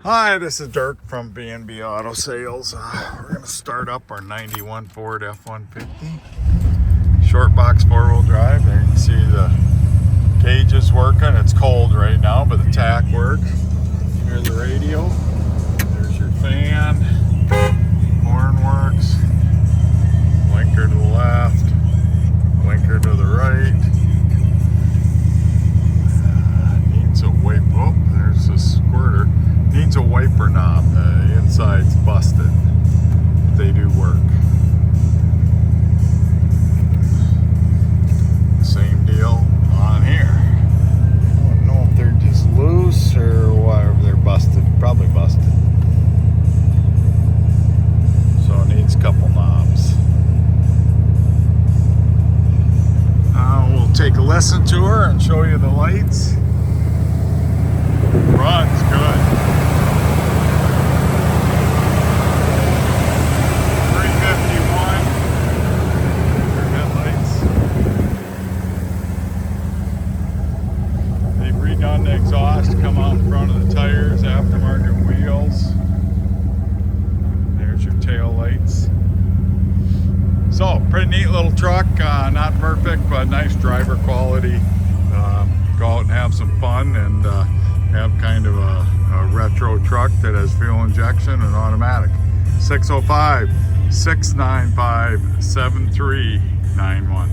Hi, this is Dirk from B&B Auto Sales. We're going to start up our 91 Ford F-150. Shortbox four-wheel drive. There you can see the gauge is working. It's cold right now, but the tack works. Here's the radio. There's your fan. Horn works. Blinker to the left. Blinker to the right. Needs a wipe. Oh, there's a squirter. Needs a wiper knob. The inside's busted. They do work. Same deal on here. I don't know if they're just loose or whatever. They're busted. Probably busted. So it needs a couple knobs. We'll take a listen to her and show you the lights. Runs good. 351. Their headlights. They've redone the exhaust to come out in front of the tires, aftermarket wheels. There's your tail lights. So, pretty neat little truck. Not perfect, but nice driver quality. Go out and have some fun and have kind of a retro truck that has fuel injection and automatic. 605-695-7391.